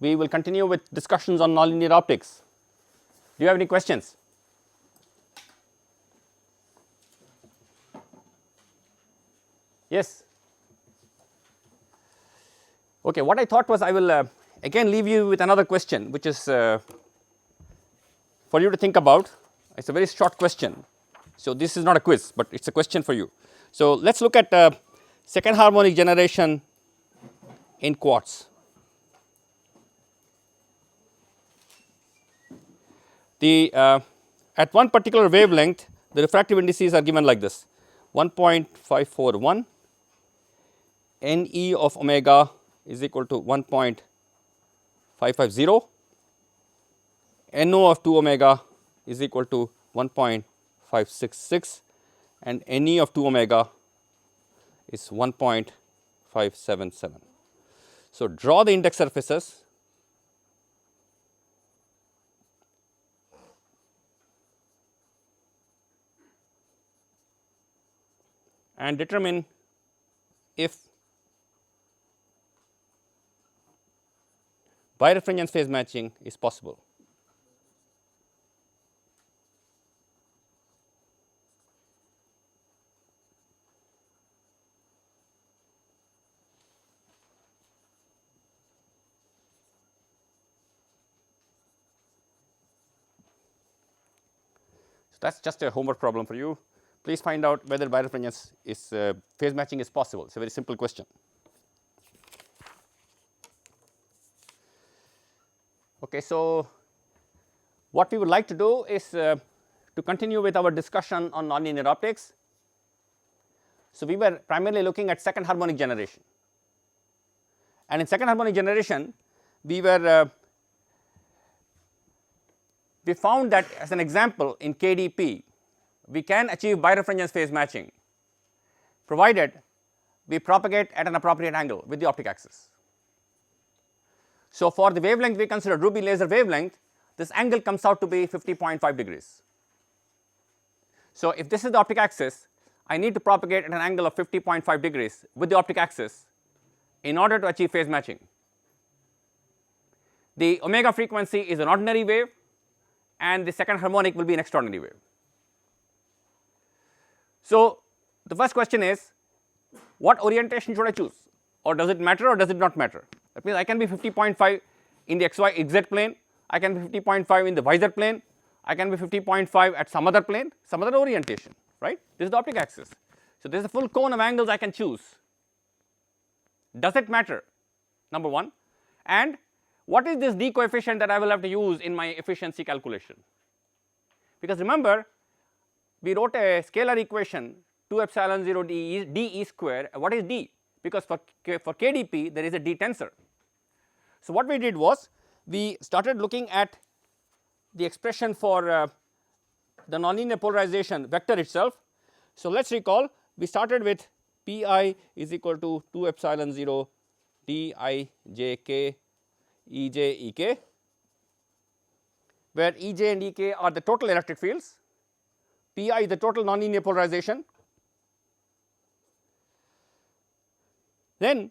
we will continue with discussions on nonlinear optics. Do you have any questions? Yes. Okay, what I thought was I will again leave you with another question, which is for you to think about. It's a very short question. So this is not a quiz, but it's a question for you. So let's look at second harmonic generation in quartz. The at one particular wavelength, the refractive indices are given like this: 1.541, Ne of omega is equal to 1.550, No of 2 omega is equal to 1.566, and Ne of 2 omega is 1.577. So draw the index surfaces and determine if birefringence phase matching is possible. So that's just a homework problem for you. Please find out whether birefringence is phase matching is possible. It's a very simple question. Okay, so what we would like to do is to continue with our discussion on nonlinear optics. So we were primarily looking at second harmonic generation, and in second harmonic generation we found that as an example in KDP we can achieve birefringence phase matching provided we propagate at an appropriate angle with the optic axis. So for the wavelength we consider ruby laser wavelength, this angle comes out to be 50.5 degrees. So if this is the optic axis, I need to propagate at an angle of 50.5 degrees with the optic axis in order to achieve phase matching. The omega frequency is an ordinary wave and the second harmonic will be an extraordinary wave. So the first question is, what orientation should I choose, or does it matter or does it not matter? That means I can be 50.5 in the XZ plane, I can be 50.5 in the visor plane, I can be 50.5 at some other plane, some other orientation, right? This is the optic axis. So there is a full cone of angles I can choose. Does it matter? Number one. And what is this d coefficient that I will have to use in my efficiency calculation? Because remember, we wrote a scalar equation 2 epsilon 0 d square. What is d? Because for KDP there is a d tensor. So what we did was we started looking at the expression for the nonlinear polarization vector itself. So let us recall, we started with Pi is equal to 2 epsilon 0 d I j k E j E k, where E j and E k are the total electric fields, Pi is the total nonlinear polarization. Then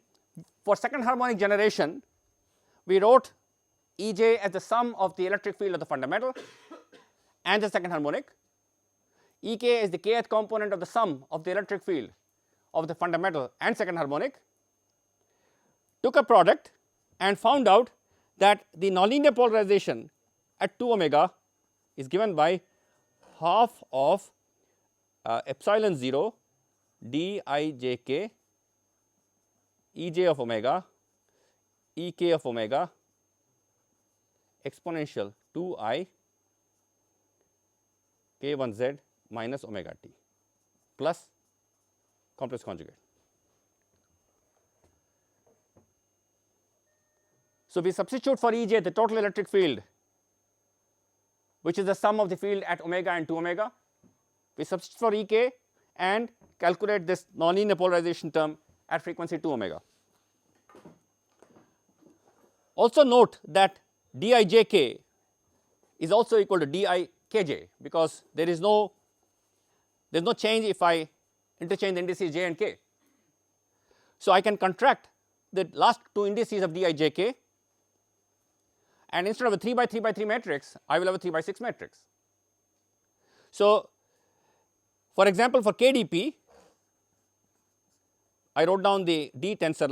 for second harmonic generation we wrote E j as the sum of the electric field of the fundamental and the second harmonic, E k is the kth component of the sum of the electric field of the fundamental and second harmonic, took a product and found out that the nonlinear polarization at 2 omega is given by half of epsilon 0 d I j k E j of omega E k of omega exponential 2 I k 1 z minus omega t plus complex conjugate. So we substitute for E j the total electric field, which is the sum of the field at omega and 2 omega. We substitute for E k and calculate this nonlinear polarization term at frequency 2 omega. Also note that d I j k is also equal to d I k j, because there is no change if I interchange the indices j and k. So I can contract the last two indices of d I j k and instead of a 3 by 3 by 3 matrix, I will have a 3 by 6 matrix. So, for example, for KDP, I wrote down the D tensor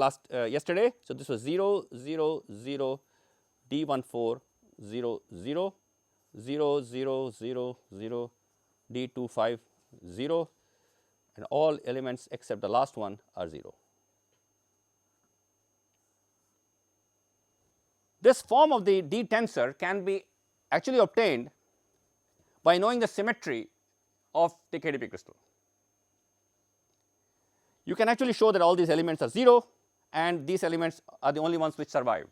yesterday. So, this was 0, 0, 0, D14, 0, 0, 0, 0, 0, 0, D25, 0, and all elements except the last one are 0. This form of the D tensor can be actually obtained by knowing the symmetry of the KDP crystal. You can actually show that all these elements are 0 and these elements are the only ones which survive.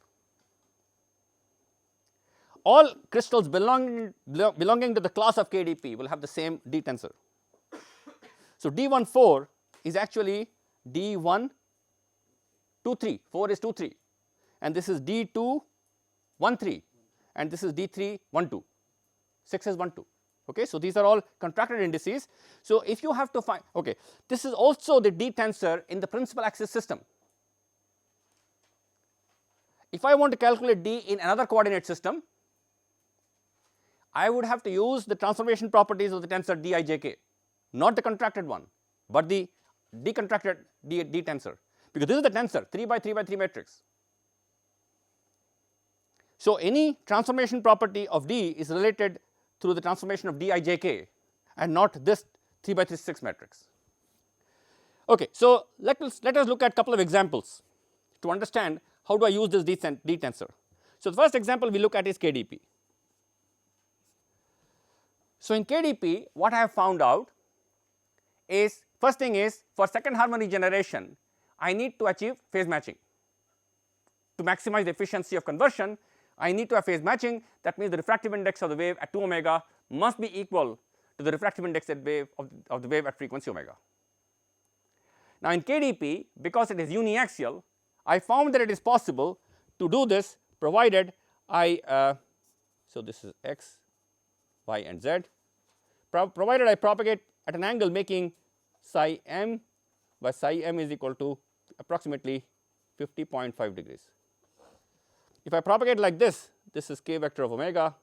All crystals belonging to the class of KDP will have the same D tensor. So, D14 is actually D1, 2, 3, 4 is 2, 3, and this is D2, 1, 3, and this is D3, 1, 2, 6 is 1, 2. Okay, so these are all contracted indices. So, if you have to find, okay, this is also the D tensor in the principal axis system. If I want to calculate D in another coordinate system, I would have to use the transformation properties of the tensor Dijk, not the contracted one, but the decontracted D tensor, because this is the tensor 3 by 3 by 3 matrix. So, any transformation property of D is related through the transformation of Dijk and not this 3 by 3 6 matrix. Okay, so let us look at a couple of examples to understand how do I use this D tensor. So, the first example we look at is KDP. So, in KDP what I have found out is, first thing is, for second harmony generation I need to achieve phase matching. To maximize the efficiency of conversion, I need to have phase matching. That means the refractive index of the wave at 2 omega must be equal to the refractive index of the wave at frequency omega. Now, in KDP, because it is uniaxial, I found that it is possible to do this provided so this is x, y and z, provided I propagate at an angle making psi m, where psi m is equal to approximately 50.5 degrees. If I propagate like this, this is k vector of omega.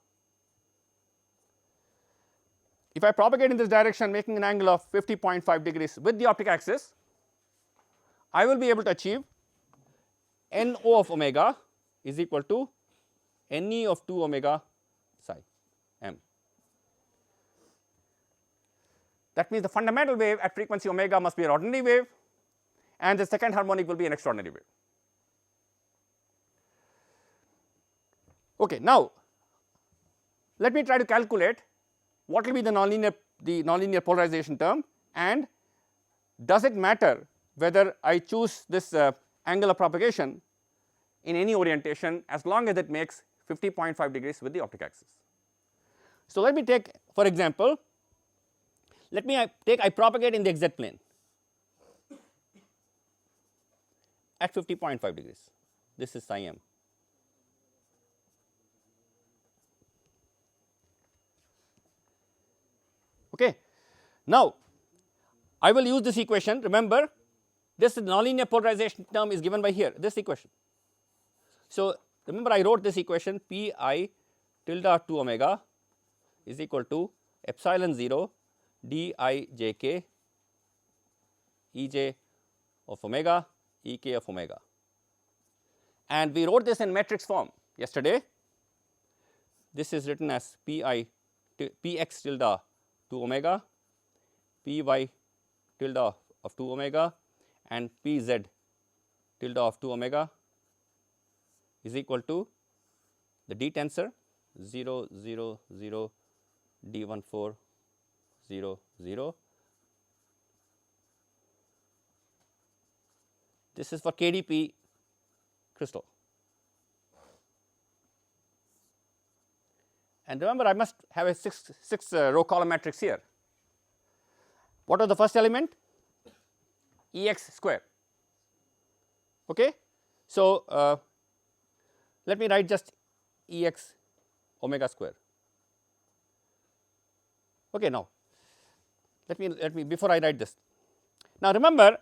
If I propagate in this direction making an angle of 50.5 degrees with the optic axis, I will be able to achieve NO of omega is equal to NE of 2 omega psi m. That means the fundamental wave at frequency omega must be an ordinary wave and the second harmonic will be an extraordinary wave. Okay, now let me try to calculate what will be the nonlinear polarization term, and does it matter whether I choose this angle of propagation in any orientation as long as it makes 50.5 degrees with the optic axis. So, let me take, for example, I propagate in the XZ plane at 50.5 degrees. This is psi m. Okay. Now, I will use this equation. Remember, this nonlinear polarization term is given by here, this equation. So, remember I wrote this equation P I tilde 2 omega is equal to epsilon 0 d I j k E j of omega E k of omega, and we wrote this in matrix form yesterday. This is written as P x tilde 2 omega, P y tilde of 2 omega and P z tilde of 2 omega is equal to the D tensor 0, 0, 0, D14, 0, 0. This is for KDP crystal. And remember, I must have a 6 row column matrix here. What was the first element? Ex square. Okay. So, let me write just Ex omega square. Okay. Now, let me before I write this. Now, remember,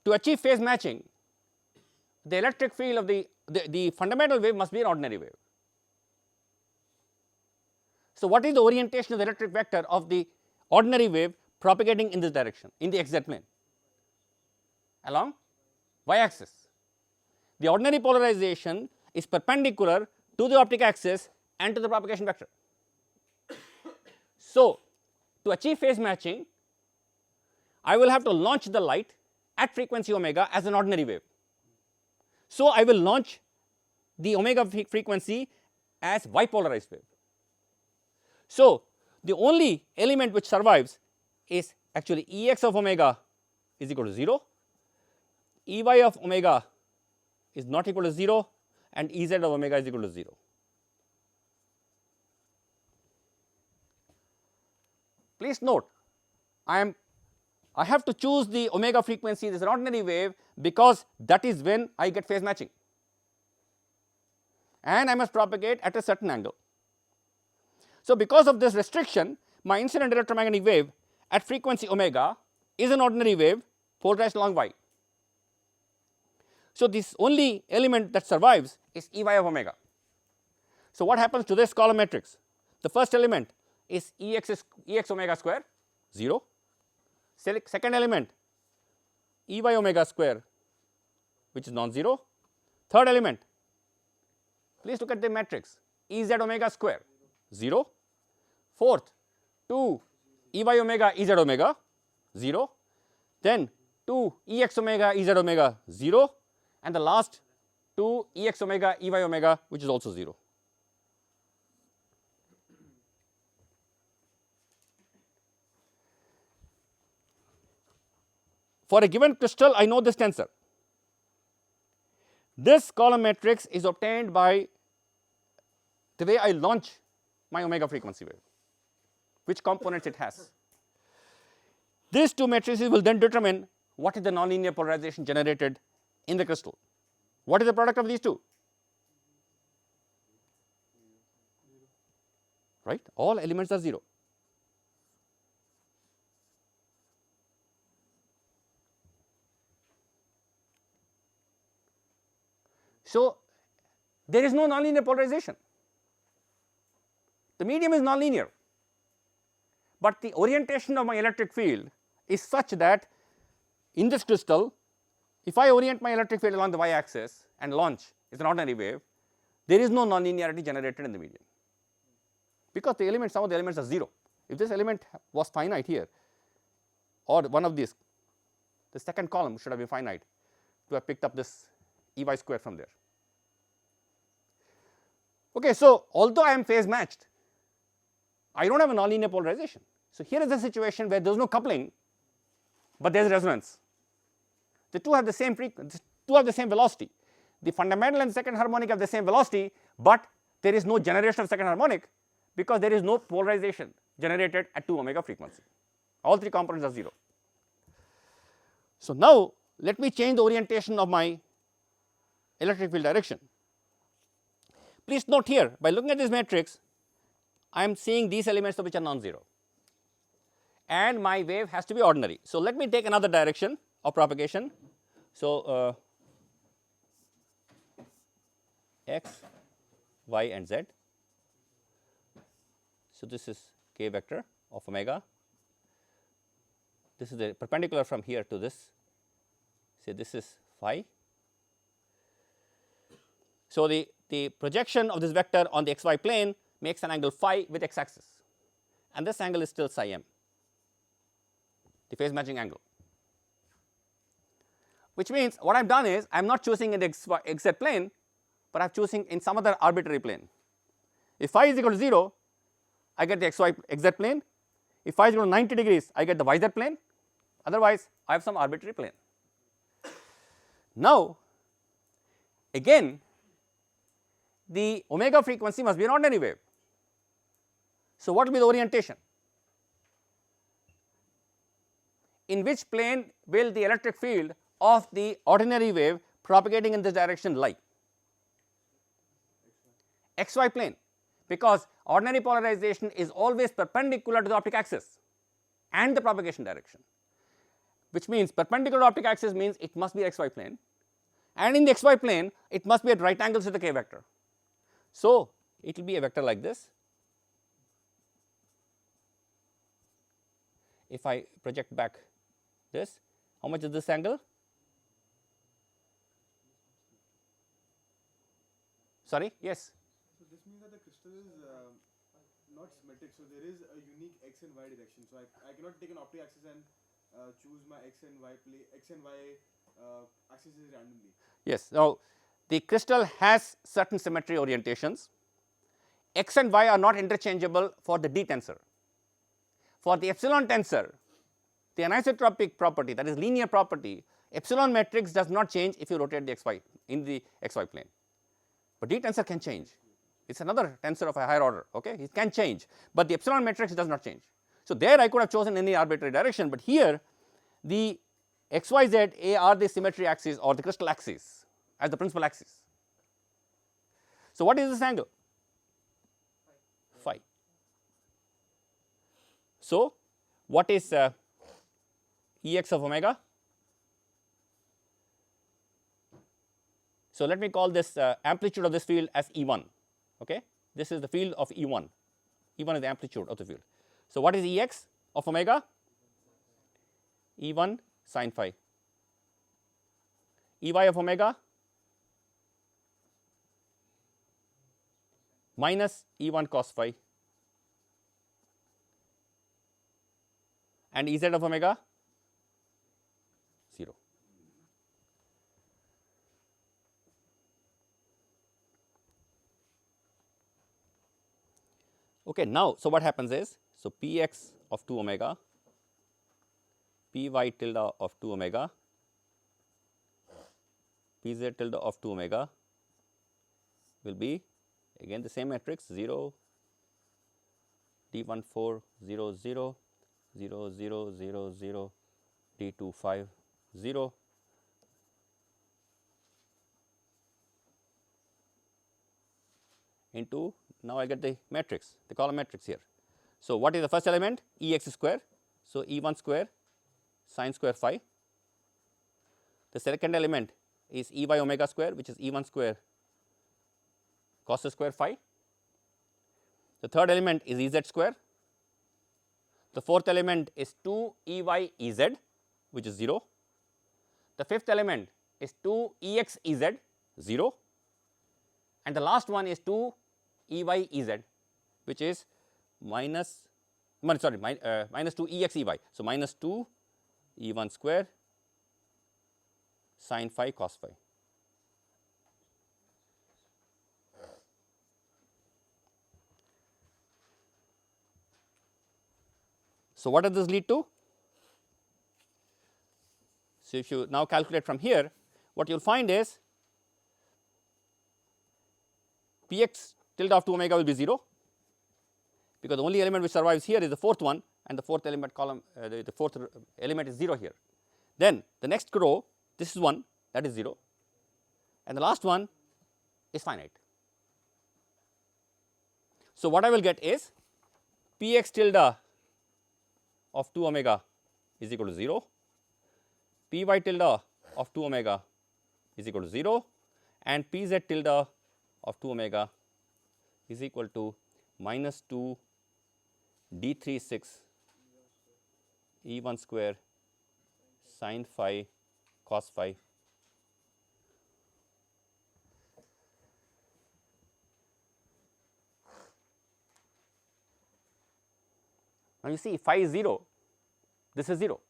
to achieve phase matching, the electric field of the fundamental wave must be an ordinary wave. So, what is the orientation of the electric vector of the ordinary wave propagating in this direction in the xz plane? Along y axis. The ordinary polarization is perpendicular to the optic axis and to the propagation vector. So, to achieve phase matching, I will have to launch the light at frequency omega as an ordinary wave. So, I will launch the omega frequency as y polarized wave. So, the only element which survives is actually Ex of omega is equal to 0, Ey of omega is not equal to 0, and Ez of omega is equal to 0. Please note, I have to choose the omega frequency as an ordinary wave because that is when I get phase matching, and I must propagate at a certain angle. So, because of this restriction, my incident electromagnetic wave at frequency omega is an ordinary wave polarized along y. So, this only element that survives is Ey of omega. So, what happens to this column matrix? The first element is Ex omega square 0, second element Ey omega square which is non-zero, third element, please look at the matrix, Ez omega square 0, fourth 2 Ey omega Ez omega 0, then 2 Ex omega Ez omega 0, and the last 2 Ex omega Ey omega which is also 0. For a given crystal, I know this tensor. This column matrix is obtained by the way I launch my omega frequency wave, which components it has. These two matrices will then determine what is the nonlinear polarization generated in the crystal. What is the product of these two? Right? All elements are 0. So, there is no nonlinear polarization. The medium is nonlinear, but the orientation of my electric field is such that in this crystal, if I orient my electric field along the y axis and launch is an ordinary wave, there is no nonlinearity generated in the medium, because the elements, some of the elements are 0. If this element was finite here, or one of these, the second column should have been finite to have picked up this Ey square from there. Okay, so although I am phase matched, I do not have a nonlinear polarization. So, here is a situation where there is no coupling, but there is resonance. The two have the same frequency, two have the same velocity. The fundamental and second harmonic have the same velocity, but there is no generation of second harmonic because there is no polarization generated at 2 omega frequency. All three components are 0. So, now let me change the orientation of my electric field direction. Please note here, by looking at this matrix, I am seeing these elements which are non-zero, and my wave has to be ordinary. So, let me take another direction of propagation. So, x, y and z. So, this is k vector of omega. This is the perpendicular from here to this, say this is phi. So, the projection of this vector on the xy plane makes an angle phi with x axis, and this angle is still psi m, the phase matching angle, which means what I have done is I am not choosing in the xz plane, but I am choosing in some other arbitrary plane. If phi is equal to 0, I get the xz plane. If phi is equal to 90 degrees, I get the yz plane. Otherwise, I have some arbitrary plane. Now, again, the omega frequency must be an ordinary wave. So, what will be the orientation? In which plane will the electric field of the ordinary wave propagating in this direction lie? xy plane, because ordinary polarization is always perpendicular to the optic axis and the propagation direction, which means perpendicular to optic axis means it must be xy plane, and in the xy plane it must be at right angles with the k vector. So, it will be a vector like this. If I project back this, how much is this angle? Sorry, yes. So this means that the crystal is not symmetric. So there is a unique x and y direction. So I cannot take an optic axis and choose my x and y axes randomly. Yes. Now, the crystal has certain symmetry orientations. X and y are not interchangeable for the D tensor. For the epsilon tensor, the anisotropic property, that is linear property, epsilon matrix does not change if you rotate the xy in the xy plane, but D tensor can change. It is another tensor of a higher order, okay? It can change, but the epsilon matrix does not change. So, there I could have chosen any arbitrary direction, but here the x, y, z a are the symmetry axis or the crystal axis as the principal axis. So, what is this angle? Phi. So, what is Ex of omega? So, let me call this amplitude of this field as E1, okay? This is the field of E1, E1 is the amplitude of the field. So, what is Ex of omega? E1 sin phi. Ey of omega minus E1 cos phi, and Ez of omega 0. Okay, now, so what happens is, so Px of 2 omega, Py tilde of 2 omega, Pz tilde of 2 omega will be again the same matrix 0, D14 0 0 0 0 0 0 D25 0 into, now I get the matrix, the column matrix here. So, what is the first element? Ex square. So, E1 square sin square phi. The second element is Ey omega square, which is E1 square cos square phi. The third element is Ez square. The fourth element is 2 Ey Ez, which is 0. The fifth element is 2 Ex Ez, 0. And the last one is 2 Ey Ez, which is minus 2 Ex Ey. So, minus 2 E1 square sin phi cos phi. So, what does this lead to? So, if you now calculate from here, what you will find is Px tilde of 2 omega will be 0, because the only element which survives here is the fourth one, and the fourth element column, the fourth element is 0 here. Then the next row, this is 1, that is 0, and the last one is finite. So, what I will get is Px tilde of 2 omega is equal to 0, Py tilde of 2 omega is equal to 0, and Pz tilde of 2 omega is equal to minus 2 D36 E1 square sin phi cos phi. Now, you see phi is 0, this is 0.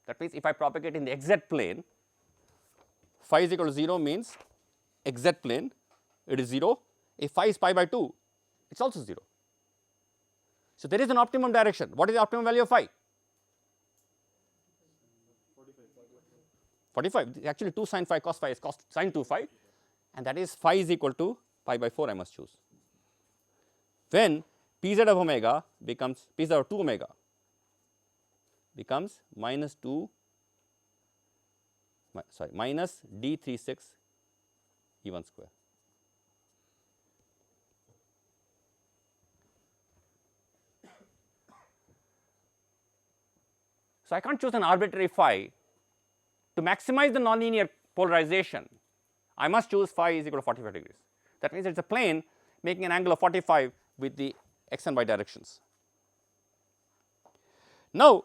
That means, if I propagate in the xz plane, phi is equal to 0 means xz plane it is 0. If phi is pi by 2, it is also 0. So, there is an optimum direction. What is the optimum value of phi? 45. Actually, 2 sin phi cos phi is cos sin 2 phi, and that is phi is equal to pi by 4 I must choose. When Pz of omega becomes Pz of 2 omega becomes minus 2 minus D36 E1 square. So, I can't choose an arbitrary phi to maximize the nonlinear polarization. I must choose phi is equal to 45 degrees. That means it is a plane making an angle of 45 with the x and y directions. Now,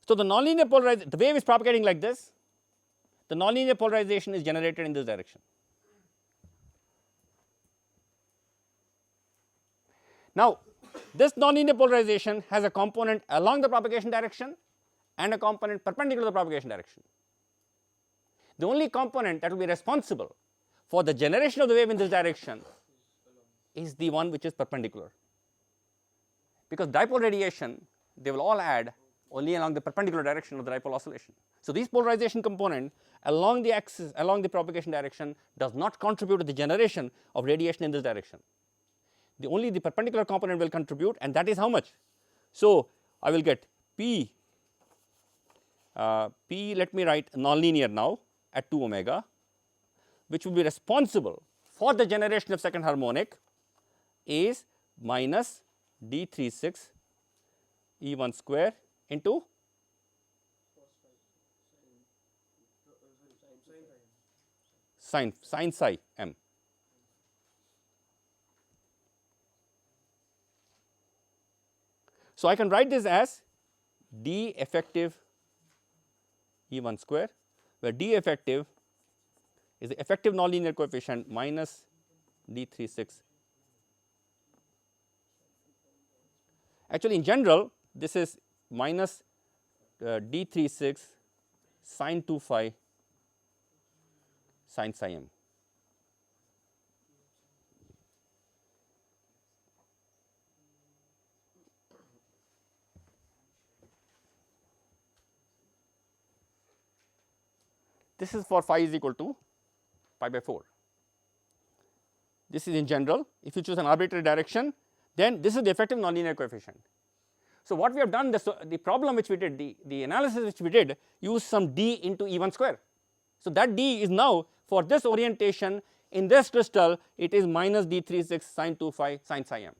so the nonlinear polarization, the wave is propagating like this, the nonlinear polarization is generated in this direction. Now, this nonlinear polarization has a component along the propagation direction and a component perpendicular to the propagation direction. The only component that will be responsible for the generation of the wave in this direction is the one which is perpendicular, because dipole radiation, they will all add only along the perpendicular direction of the dipole oscillation. So, this polarization component along the axis, along the propagation direction, does not contribute to the generation of radiation in this direction. Only the perpendicular component will contribute, and that is how much. So, I will get P, let me write nonlinear now at 2 omega, which will be responsible for the generation of second harmonic, is minus d36 E1 square into sin psi m. So, I can write this as d effective E1 square, where d effective is the effective nonlinear coefficient minus d36. Actually, in general, this is minus d36 sin 2 phi sin psi m. This is for phi is equal to pi by 4. This is in general. If you choose an arbitrary direction, then this is the effective nonlinear coefficient. So, what we have done, the problem which we did, the analysis which we did, used some d into E1 square. So, that d is now for this orientation in this crystal, it is minus d36 sin 2 phi sin psi m.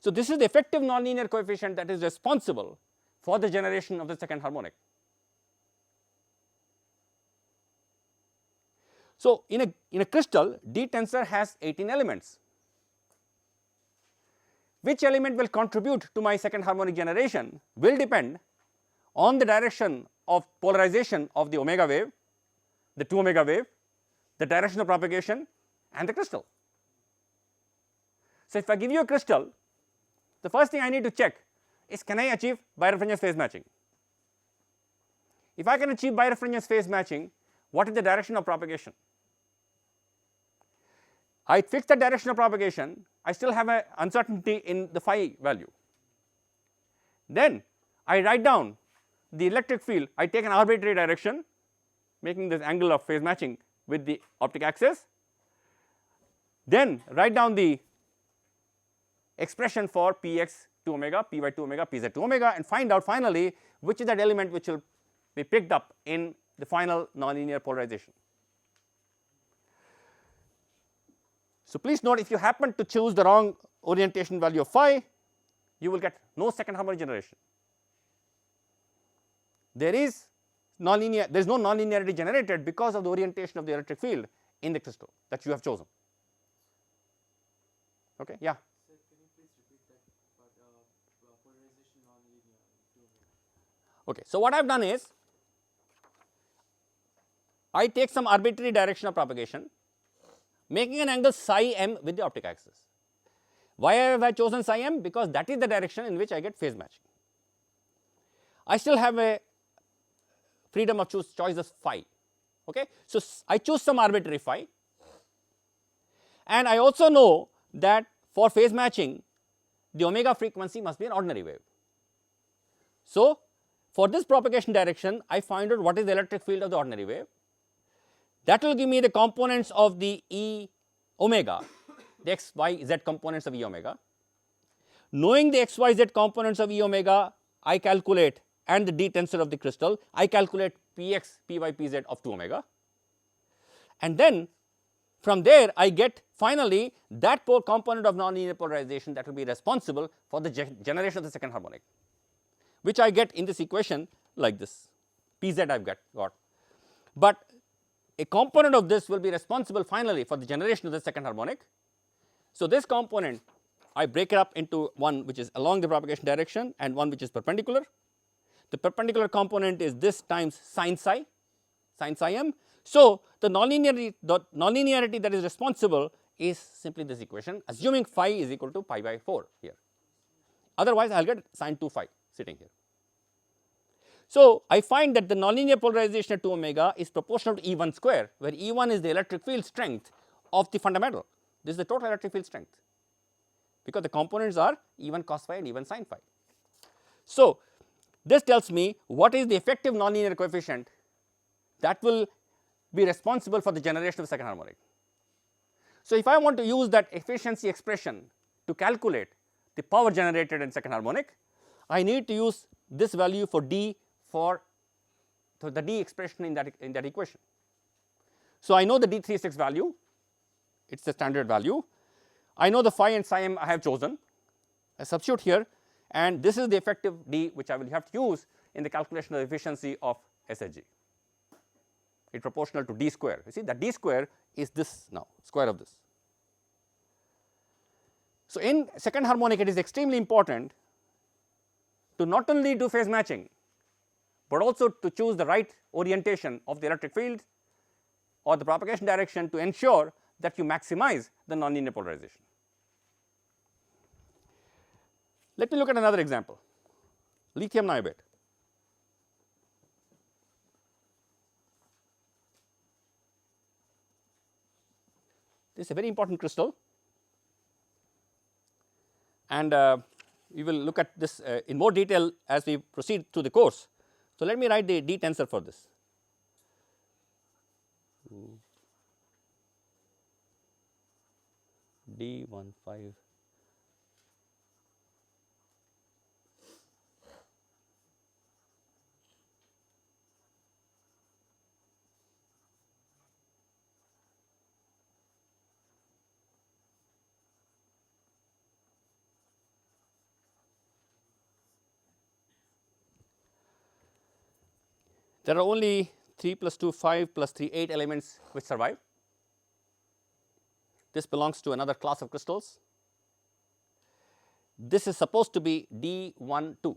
So, this is the effective nonlinear coefficient that is responsible for the generation of the second harmonic. So, in a crystal, D tensor has 18 elements. Which element will contribute to my second harmonic generation will depend on the direction of polarization of the omega wave, the 2 omega wave, the direction of propagation, and the crystal. So, if I give you a crystal, the first thing I need to check is, can I achieve birefringence phase matching? If I can achieve birefringence phase matching, what is the direction of propagation? I fix the direction of propagation, I still have an uncertainty in the phi value. Then I write down the electric field, I take an arbitrary direction, making this angle of phase matching with the optic axis. Then write down the expression for Px 2 omega, Py 2 omega, Pz 2 omega, and find out finally which is that element which will be picked up in the final nonlinear polarization. So, please note, if you happen to choose the wrong orientation value of phi, you will get no second harmonic generation. There is no nonlinearity generated because of the orientation of the electric field in the crystal that you have chosen. Okay, yeah. Sir, can you please repeat that polarization nonlinear? Okay, so what I have done is, I take some arbitrary direction of propagation, making an angle psi m with the optic axis. Why have I chosen psi m? Because that is the direction in which I get phase matching. I still have a freedom of choice of phi. Okay? So, I choose some arbitrary phi, and I also know that for phase matching, the omega frequency must be an ordinary wave. So, for this propagation direction, I find out what is the electric field of the ordinary wave. That will give me the components of the E omega, the x, y, z components of E omega. Knowing the x, y, z components of E omega, I calculate, and the D tensor of the crystal, I calculate Px, Py, Pz of 2 omega. And then from there, I get finally that component of nonlinear polarization that will be responsible for the generation of the second harmonic, which I get in this equation like this. Pz I have got. But a component of this will be responsible finally for the generation of the second harmonic. So, this component I break it up into one which is along the propagation direction and one which is perpendicular. The perpendicular component is this times sin psi m. So, the nonlinearity that is responsible is simply this equation, assuming phi is equal to pi by 4 here. Otherwise, I will get sin 2 phi sitting here. So, I find that the nonlinear polarization at 2 omega is proportional to E1 square, where E1 is the electric field strength of the fundamental. This is the total electric field strength, because the components are E1 cos phi and E1 sin phi. So, this tells me what is the effective nonlinear coefficient that will be responsible for the generation of second harmonic. So, if I want to use that efficiency expression to calculate the power generated in second harmonic, I need to use this value for D for the D expression in that equation. So, I know the D36 value, it is the standard value. I know the phi and psi m I have chosen. I substitute here, and this is the effective D which I will have to use in the calculation of the efficiency of SHG. It is proportional to D square. You see that D square is this now, square of this. So, in second harmonic it is extremely important to not only do phase matching, but also to choose the right orientation of the electric field or the propagation direction to ensure that you maximize the nonlinear polarization. Let me look at another example, lithium niobate. This is a very important crystal, and we will look at this in more detail as we proceed through the course. So, let me write the D tensor for this. D15. There are only 3 plus 2 5 plus 3 8 elements which survive. This belongs to another class of crystals. This is supposed to be D12.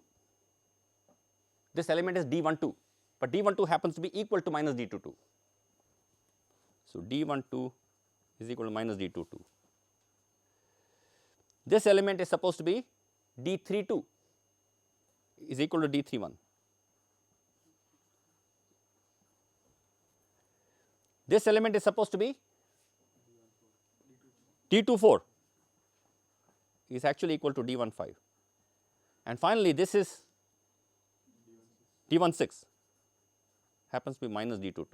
This element is D12, but D12 happens to be equal to minus D22. So, D12 is equal to minus D22. This element is supposed to be D32 is equal to D31. This element is supposed to be D24 is actually equal to D15, and finally this is D16 happens to be minus D22.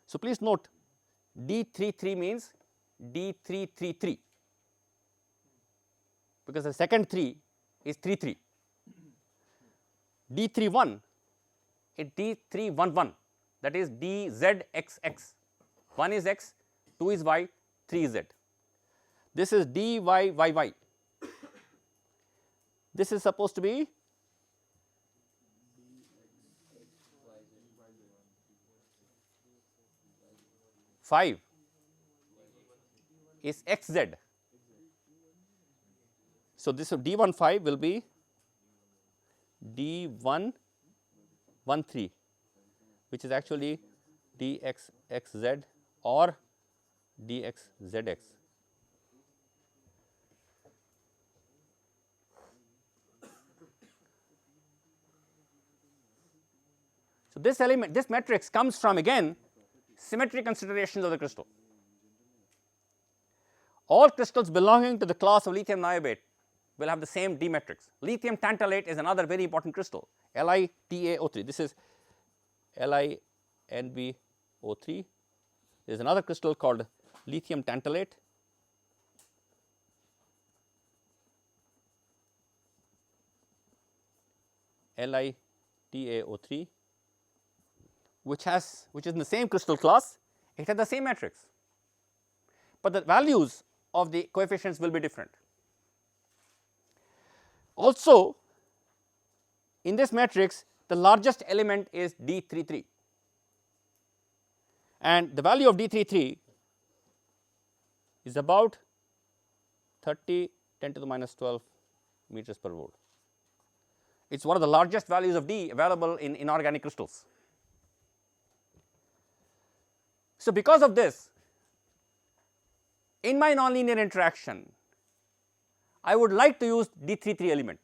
So, please note D33 means D333, because the second 3 is 33. D31 is D311, that is DZXX. 1 is X, 2 is Y, 3 is Z. This is DYYY. This is supposed to be five is XZ. So, this D15 will be D113, which is actually DXXZ or DXZX. So, this element, this matrix comes from again symmetry considerations of the crystal. All crystals belonging to the class of lithium niobate will have the same D matrix. Lithium tantalate is another very important crystal, LiTaO3. This is LiNbO3. There is another crystal called lithium tantalate. LiTaO3, which is in the same crystal class. It has the same matrix, but the values of the coefficients will be different. Also, in this matrix, the largest element is D33, and the value of D33 is about 30 10 to the minus 12 meters per volt. It is one of the largest values of D available in inorganic crystals. So, because of this, in my nonlinear interaction, I would like to use D33 element.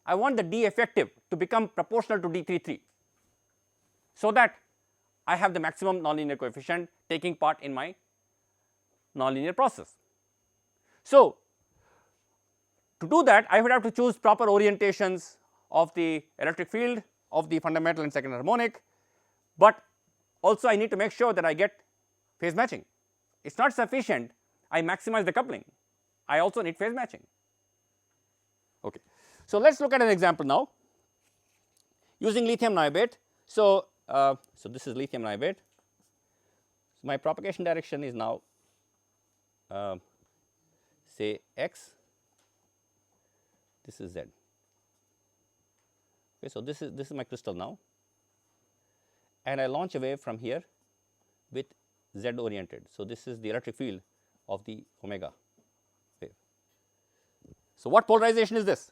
I want the D effective to become proportional to D33, so that I have the maximum nonlinear coefficient taking part in my nonlinear process. So, to do that, I would have to choose proper orientations of the electric field of the fundamental and second harmonic, but also I need to make sure that I get phase matching. It is not sufficient I maximize the coupling, I also need phase matching. Okay. So, let us look at an example now using lithium niobate. So, this is lithium niobate. So, my propagation direction is now say x, this is z. Okay, so this is my crystal now, and I launch a wave from here with z oriented. So, this is the electric field of the omega wave. So, what polarization is this?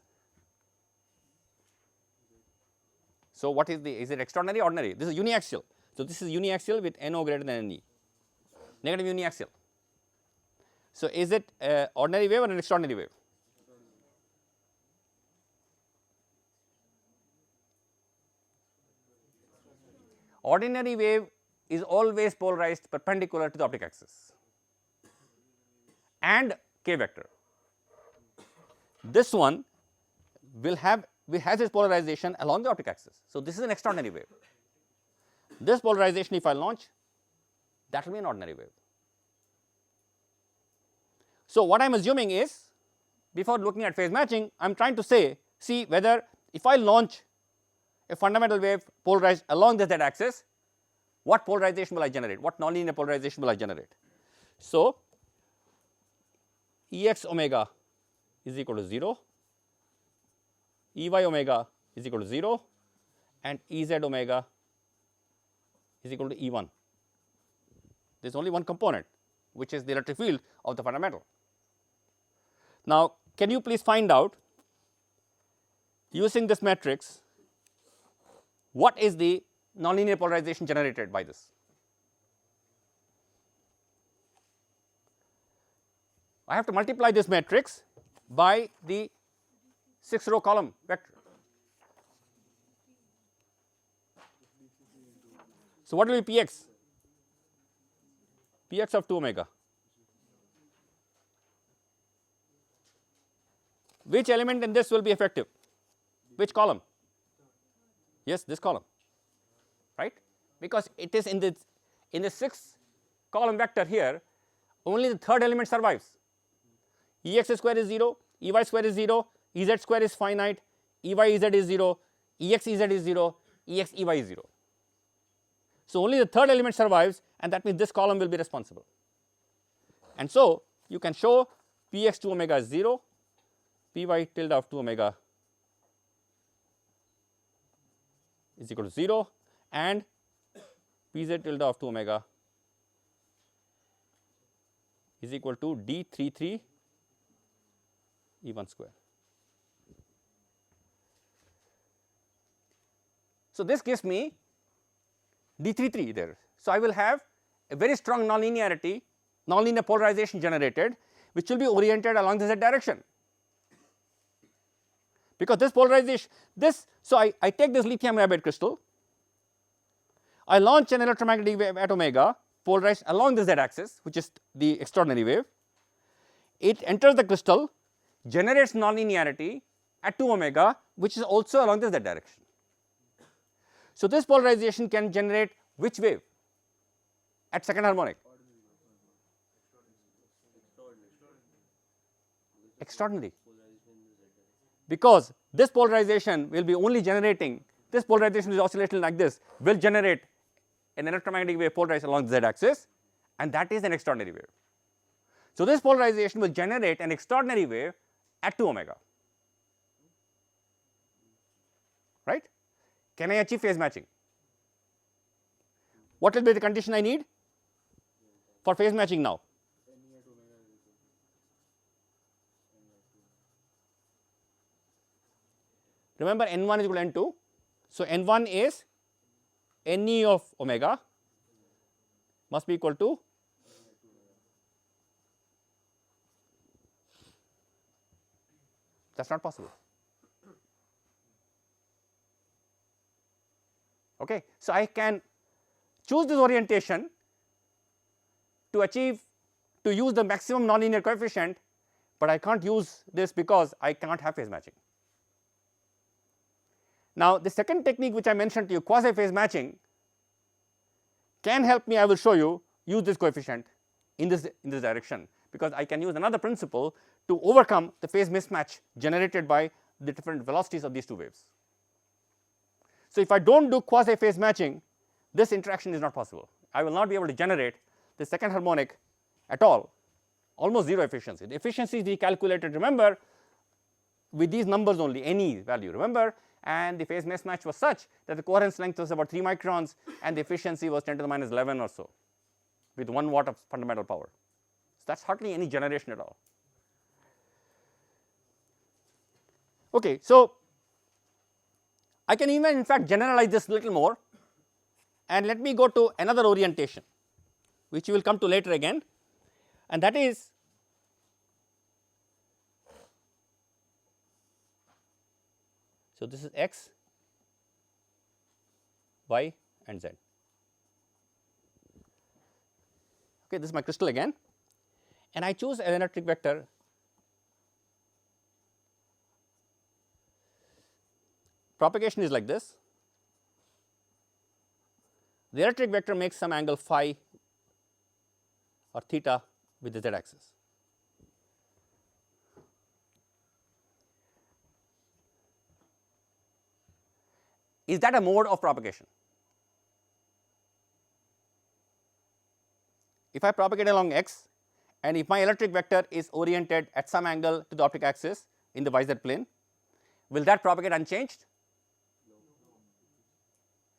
So, what is it extraordinary or ordinary? This is uniaxial. So, this is uniaxial with NO greater than NE, negative uniaxial. So, is it an ordinary wave or an extraordinary wave? Ordinary wave is always polarized perpendicular to the optic axis and k vector. This one has its polarization along the optic axis. So, this is an extraordinary wave. This polarization, if I launch, that will be an ordinary wave. So, what I am assuming is, before looking at phase matching, I am trying to see whether if I launch a fundamental wave polarized along the z axis, what polarization will I generate, what nonlinear polarization will I generate. So, Ex omega is equal to 0, Ey omega is equal to 0, and Ez omega is equal to E1. There is only one component, which is the electric field of the fundamental. Now, can you please find out, using this matrix, what is the nonlinear polarization generated by this? I have to multiply this matrix by the 6 row column vector. So, what will be Px? Px of 2 omega. Which element in this will be effective? Which column? Yes, this column, right? Because it is in the 6 column vector here, only the third element survives. Ex square is 0, Ey square is 0, Ez square is finite, Ey Ez is 0, Ex Ez is 0, Ex Ey is 0. So, only the third element survives, and that means this column will be responsible. And so, you can show Px 2 omega is 0, Py tilde of 2 omega is equal to 0, and Pz tilde of 2 omega is equal to D33 E1 square. So, this gives me D33 there. So, I will have a very strong nonlinearity, nonlinear polarization generated, which will be oriented along the z direction. Because this polarization, so I take this lithium niobate crystal, I launch an electromagnetic wave at omega polarized along the z axis, which is the extraordinary wave. It enters the crystal, generates nonlinearity at 2 omega, which is also along the z direction. So, this polarization can generate which wave at second harmonic? Extraordinary. Because this polarization will be only generating, this polarization is oscillating like this, will generate an electromagnetic wave polarized along the z axis, and that is an extraordinary wave. So, this polarization will generate an extraordinary wave at 2 omega. right? Can I achieve phase matching? What will be the condition I need for phase matching now? Remember N1 is equal to N2. So, N1 is Ne of omega must be equal to that is not possible. Okay. So, I can choose this orientation to use the maximum nonlinear coefficient, but I can't use this because I cannot have phase matching. Now, the second technique which I mentioned to you, quasi phase matching, can help me. I will show you use this coefficient in this direction, because I can use another principle to overcome the phase mismatch generated by the different velocities of these two waves. So, if I do not do quasi phase matching, this interaction is not possible. I will not be able to generate the second harmonic at all, almost zero efficiency. The efficiency is recalculated, remember, with these numbers only, any value, remember, and the phase mismatch was such that the coherence length was about 3 microns and the efficiency was 10 to the minus 11 or so with 1 watt of fundamental power. So, that is hardly any generation at all. Okay. So, I can even in fact generalize this little more, and let me go to another orientation which we will come to later again, and that is so this is x, y and z. Okay, this is my crystal again, and I choose an electric vector propagation is like this. The electric vector makes some angle phi or theta with the z axis. Is that a mode of propagation? If I propagate along x and if my electric vector is oriented at some angle to the optic axis in the yz plane, will that propagate unchanged?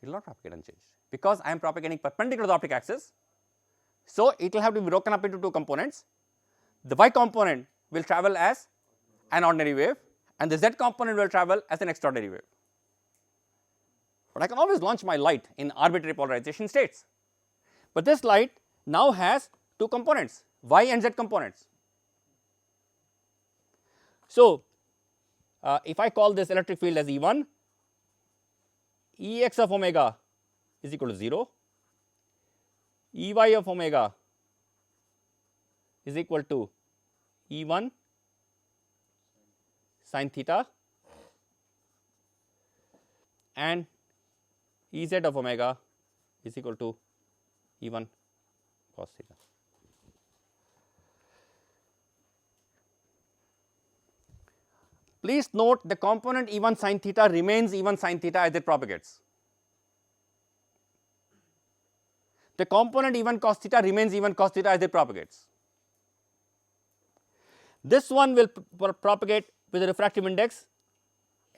It will not propagate unchanged, because I am propagating perpendicular to the optic axis. So, it will have to be broken up into two components. The y component will travel as an ordinary wave and the z component will travel as an extraordinary wave. But I can always launch my light in arbitrary polarization states. But this light now has two components, y and z components. So, if I call this electric field as E1, Ex of omega is equal to 0, Ey of omega is equal to E1 sin theta and Ez of omega is equal to E1 cos theta. Please note the component E1 sin theta remains E1 sin theta as it propagates. The component E1 cos theta remains E1 cos theta as it propagates. This one will propagate with a refractive index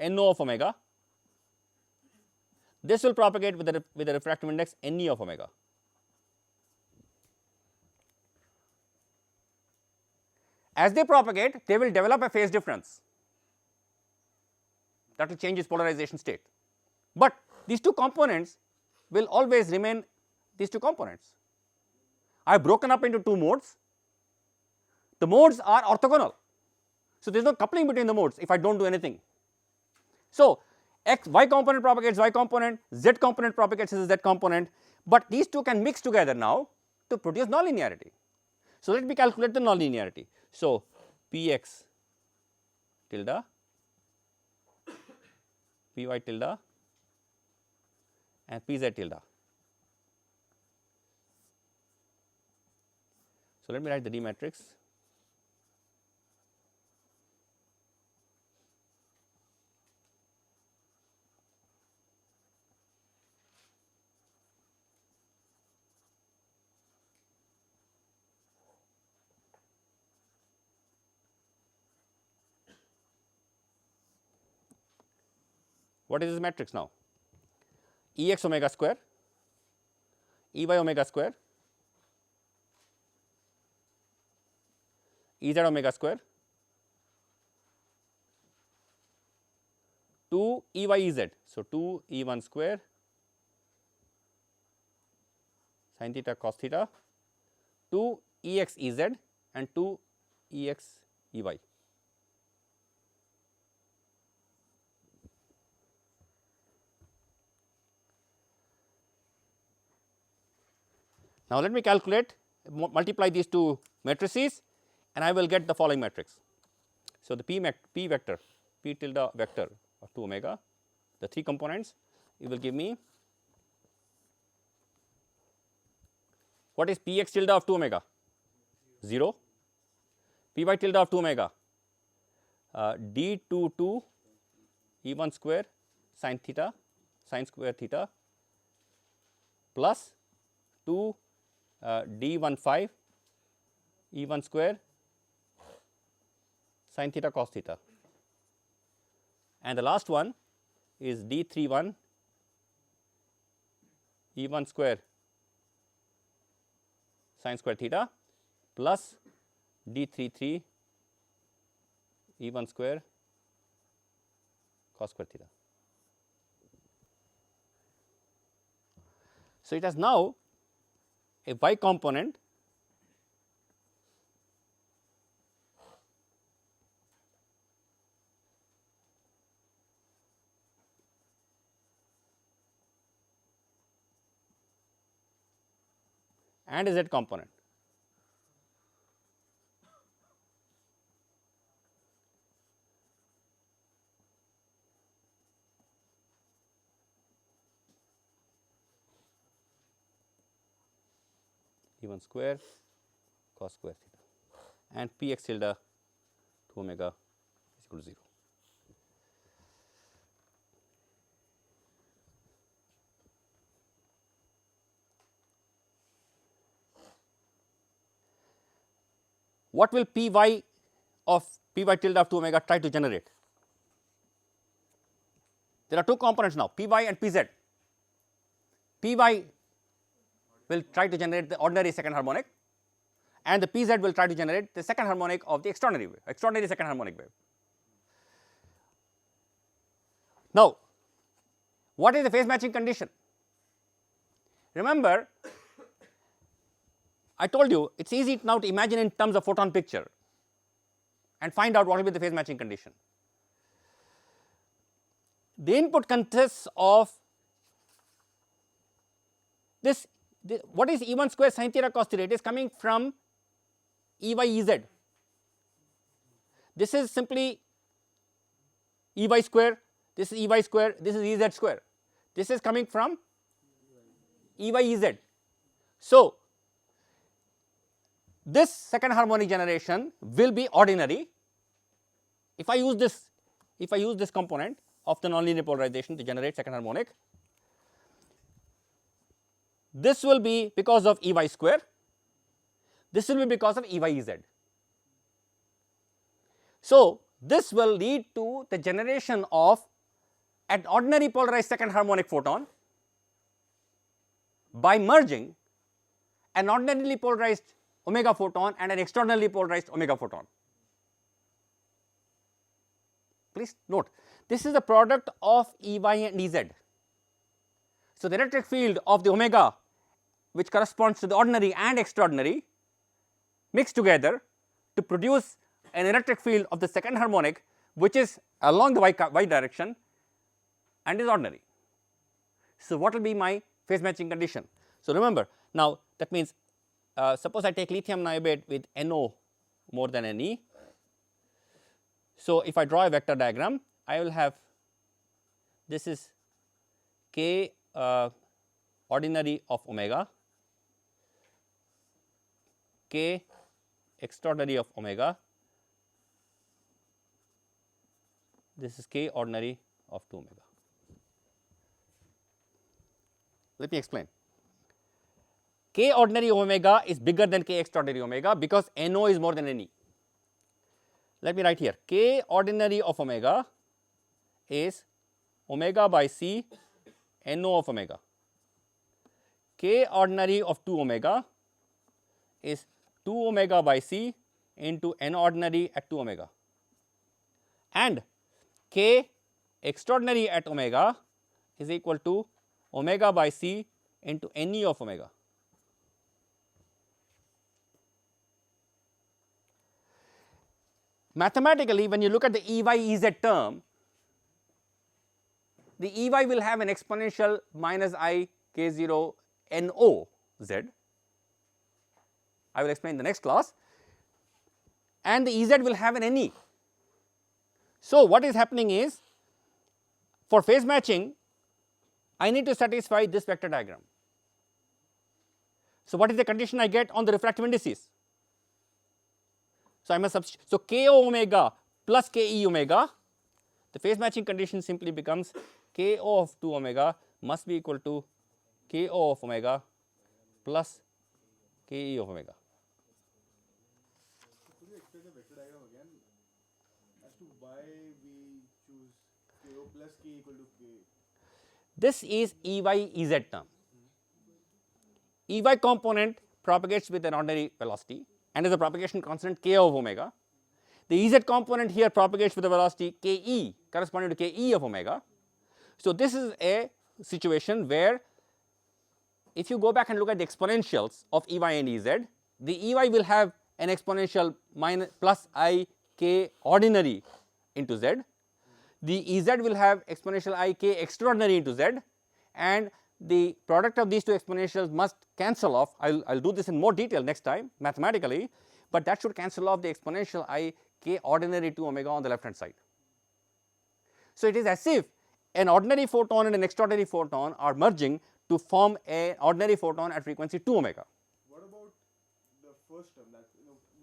NO of omega. This will propagate with a refractive index Ne of omega. As they propagate, they will develop a phase difference that will change its polarization state, but these two components will always remain these two components. I have broken up into two modes. The modes are orthogonal, so there is no coupling between the modes if I do not do anything. So, y component propagates y component, z component propagates as a z component, but these two can mix together now to produce nonlinearity. So, let me calculate the nonlinearity. So, Px tilde, Py tilde and Pz tilde. So, let me write the D matrix. What is this matrix now? Ex omega square, Ey omega square, Ez omega square, 2 Ey Ez. So, 2 E1 square sin theta cos theta, 2 Ex Ez and 2 Ex Ey. Now, let me calculate, multiply these two matrices and I will get the following matrix. So, the P vector, P tilde vector of 2 omega, the 3 components, it will give me, what is Px tilde of 2 omega? 0, Py tilde of 2 omega, d22 E1 square sin theta, sin square theta plus 2 d15 E1 square sin theta cos theta, and the last one is d31 E1 square sin square theta plus d33 E1 square cos square theta. So, it has now a y component and a z component. E1 square cos square theta and Px tilde 2 omega is equal to 0. What will Py of Py tilde of 2 omega try to generate? There are two components now, Py and Pz. Py will try to generate the ordinary second harmonic and the Pz will try to generate the second harmonic of the extraordinary second harmonic wave. Now, what is the phase matching condition? Remember, I told you it is easy now to imagine in terms of photon picture and find out what will be the phase matching condition. The input consists of this, what is E1 square sin theta cos theta? It is coming from Ey Ez. This is simply Ey square, this is Ey square, this is Ez square. This is coming from Ey Ez. So, this second harmonic generation will be ordinary. If I use this component of the nonlinear polarization to generate second harmonic, this will be because of Ey square, this will be because of Ey Ez. So, this will lead to the generation of an ordinary polarized second harmonic photon by merging an ordinarily polarized omega photon and an extraordinarily polarized omega photon. Please note, this is the product of Ey and Ez. So, the electric field of the omega, which corresponds to the ordinary and extraordinary, mix together to produce an electric field of the second harmonic, which is along the y direction and is ordinary. So, what will be my phase matching condition? So, remember, now that means suppose I take lithium niobate with NO more than Ne. So, if I draw a vector diagram, I will have, this is K ordinary of omega, K extraordinary of omega, this is K ordinary of 2 omega. Let me explain. K ordinary omega is bigger than K extraordinary omega because NO is more than Ne. Let me write here, K ordinary of omega is omega by c no of omega. K ordinary of 2 omega is 2 omega by c into n ordinary at 2 omega, and K extraordinary at omega is equal to omega by c into ne of omega. Mathematically, when you look at the Ey Ez term, the Ey will have an exponential minus I k0 no z. I will explain in the next class, and the Ez will have an ne. So, what is happening is, for phase matching, I need to satisfy this vector diagram. So, what is the condition I get on the refractive indices? So, I must substitute. So, ko omega plus ke omega, the phase matching condition simply becomes ko of 2 omega must be equal to ko of omega plus ke of omega. Could you explain the vector diagram again as to why we choose ko plus k equal to k? This is Ey Ez term. Ey component propagates with an ordinary velocity and is a propagation constant k of omega. The Ez component here propagates with a velocity ke corresponding to ke of omega. So, this is a situation where if you go back and look at the exponentials of Ey and Ez, the Ey will have an exponential minus plus I k ordinary into z, the Ez will have exponential I k extraordinary into z, and the product of these two exponentials must cancel off. I will do this in more detail next time mathematically, but that should cancel off the exponential I k ordinary to omega on the left hand side. So, it is as if an ordinary photon and an extraordinary photon are merging to form an ordinary photon at frequency 2 omega. What about the first term? That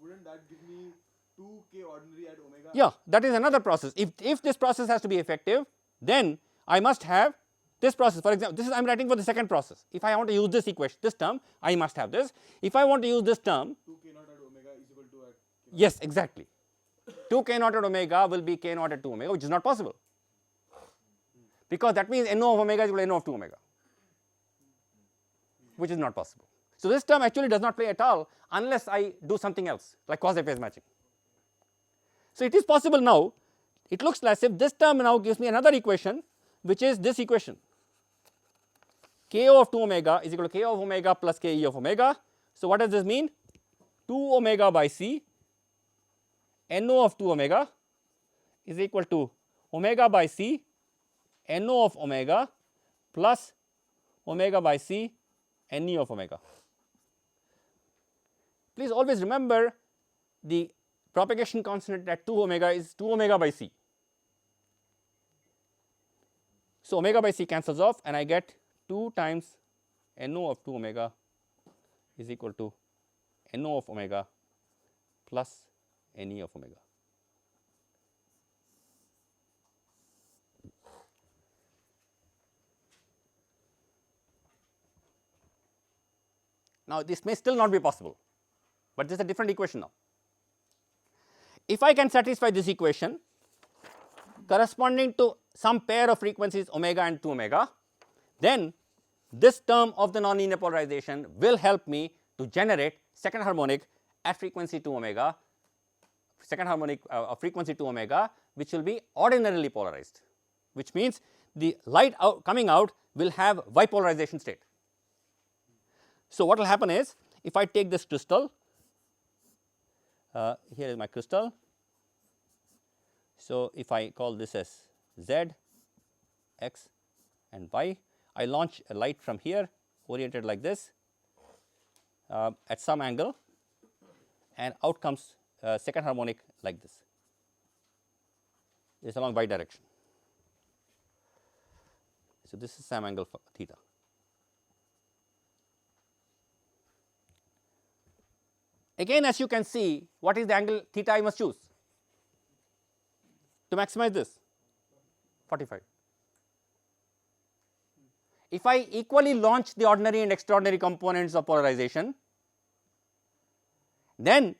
wouldn't that give me 2k ordinary at omega? Yeah, that is another process. If this process has to be effective, then I must have this process. For example, this is I am writing for the second process. If I want to use this equation, this term, I must have this. If I want to use this term, 2k naught at omega is equal to at k naught. yes, exactly. 2 k naught at omega will be k naught at 2 omega, which is not possible, because that means no of omega is equal to no of 2 omega, which is not possible. So, this term actually does not play at all unless I do something else like quasi phase matching. So, it is possible now. It looks as if this term now gives me another equation, which is this equation, ko of 2 omega is equal to ko of omega plus ke of omega. So, what does this mean? 2 omega by c no of 2 omega is equal to omega by c no of omega plus omega by c ne of omega. Please always remember the propagation constant at 2 omega is 2 omega by c. So, omega by c cancels off and I get 2 times no of 2 omega is equal to no of omega plus ne of omega. Now, this may still not be possible, but this is a different equation now. If I can satisfy this equation corresponding to some pair of frequencies omega and 2 omega, then this term of the nonlinear polarization will help me to generate second harmonic at frequency 2 omega, second harmonic of frequency 2 omega, which will be ordinarily polarized, which means the light coming out will have bipolarization state. So, what will happen is, if I take this crystal, here is my crystal. So, if I call this as z, x and y, I launch a light from here oriented like this at some angle, and out comes second harmonic like this. It is along y direction. So, this is some angle theta. Again, as you can see, what is the angle theta I must choose to maximize this? 45. If I equally launch the ordinary and extraordinary components of polarization, then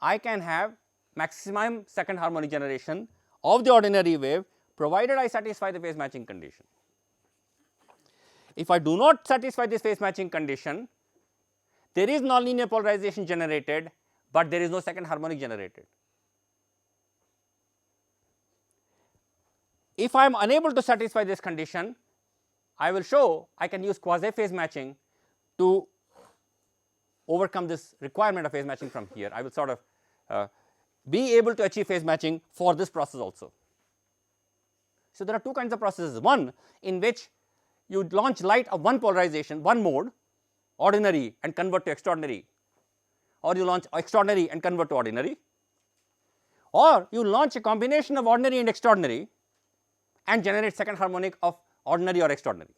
I can have maximum second harmonic generation of the ordinary wave provided I satisfy the phase matching condition. If I do not satisfy this phase matching condition, there is nonlinear polarization generated, but there is no second harmonic generated. If I am unable to satisfy this condition, I will show I can use quasi phase matching to overcome this requirement of phase matching from here. I will sort of be able to achieve phase matching for this process also. So, there are two kinds of processes, one in which you launch light of one polarization, one mode, ordinary and convert to extraordinary, or you launch extraordinary and convert to ordinary, or you launch a combination of ordinary and extraordinary and generate second harmonic of ordinary or extraordinary.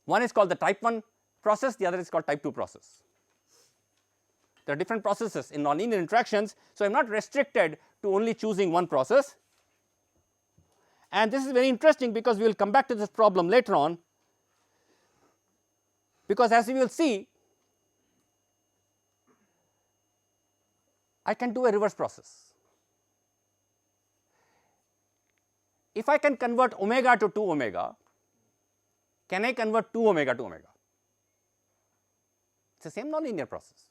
One is called the type 1 process, the other is called type 2 process. There are different processes in nonlinear interactions. So, I am not restricted to only choosing one process, and this is very interesting because we will come back to this problem later on, because as we will see, I can do a reverse process. If I can convert omega to 2 omega, can I convert 2 omega to omega? It is the same nonlinear process.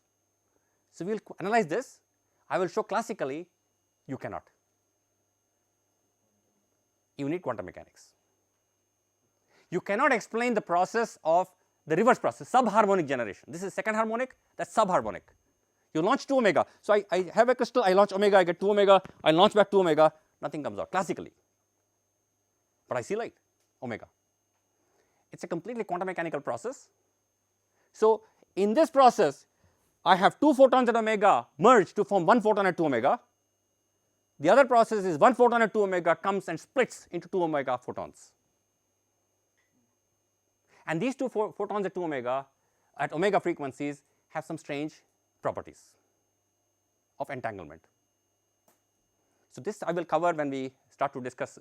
So, we will analyze this. I will show classically you cannot. You need quantum mechanics. You cannot explain the process of the reverse process, subharmonic generation. This is second harmonic, that is subharmonic. You launch 2 omega. So, I have a crystal, I launch omega, I get 2 omega, I launch back 2 omega, nothing comes out classically, but I see light omega. It is a completely quantum mechanical process. So, in this process, I have 2 photons at omega merge to form 1 photon at 2 omega. The other process is 1 photon at 2 omega comes and splits into 2 omega photons, and these 2 photons at 2 omega at omega frequencies have some strange properties of entanglement. So, this I will cover when we start to discuss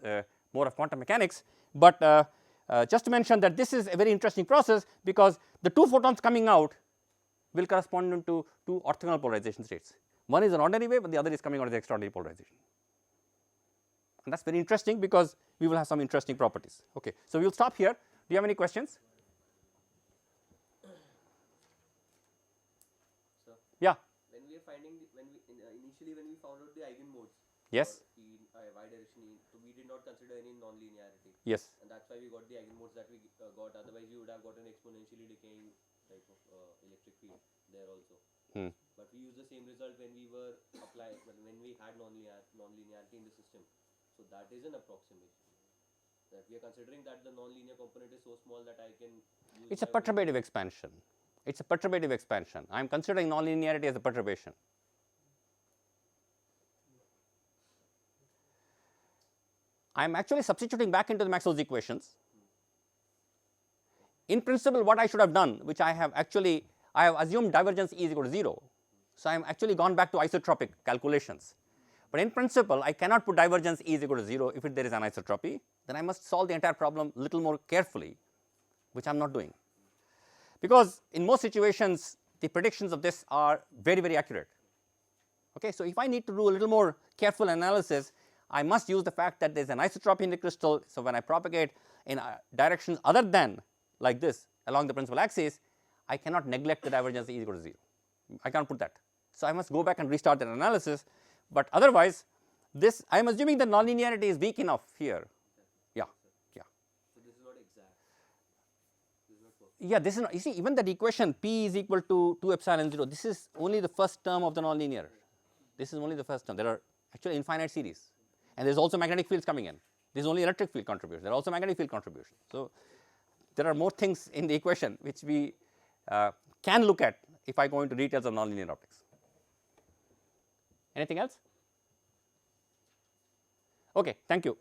more of quantum mechanics, but just to mention that this is a very interesting process, because the 2 photons coming out will correspond to 2 orthogonal polarization states. One is an ordinary wave, but the other is coming out as extraordinary polarization, and that is very interesting because we will have some interesting properties. Okay. So, we will stop here. Do you have any questions? Sir, yeah. When we are finding initially when we found out the eigenmodes, Yes. in y direction, so we did not consider any non-linearity. Yes. And that's why we got the eigenmodes that we got. Otherwise, you would have got an exponentially decaying type of electric field there also. But we used the same result when we were applying, when we had non-linearity in the system. So that is an approximation. That we are considering that the non-linear component is so small that I can use. It is a perturbative expansion. It is a perturbative expansion. I am considering non-linearity as a perturbation. I am actually substituting back into the Maxwell's equations. In principle, what I should have done, which I have assumed divergence E is equal to 0. So, I am actually gone back to isotropic calculations, but in principle I cannot put divergence E is equal to 0 if there is anisotropy. Then I must solve the entire problem a little more carefully, which I am not doing, because in most situations the predictions of this are very, very accurate. Okay. So, if I need to do a little more careful analysis, I must use the fact that there is an isotropy in the crystal. So, when I propagate in directions other than like this along the principal axis, I cannot neglect the divergence E is equal to 0. I cannot put that. So, I must go back and restart that analysis, but otherwise this I am assuming that nonlinearity is weak enough here. Yeah, yeah. So this is not exact. This is not perfect. Yeah, this is not, you see, even that equation P is equal to 2 epsilon 0, this is only the first term of the nonlinear. This is only the first term. There are actually infinite series, and there is also magnetic fields coming in. This is only electric field contribution. There are also magnetic field contribution. So, there are more things in the equation which we can look at if I go into details of nonlinear optics. Anything else? Okay, thank you.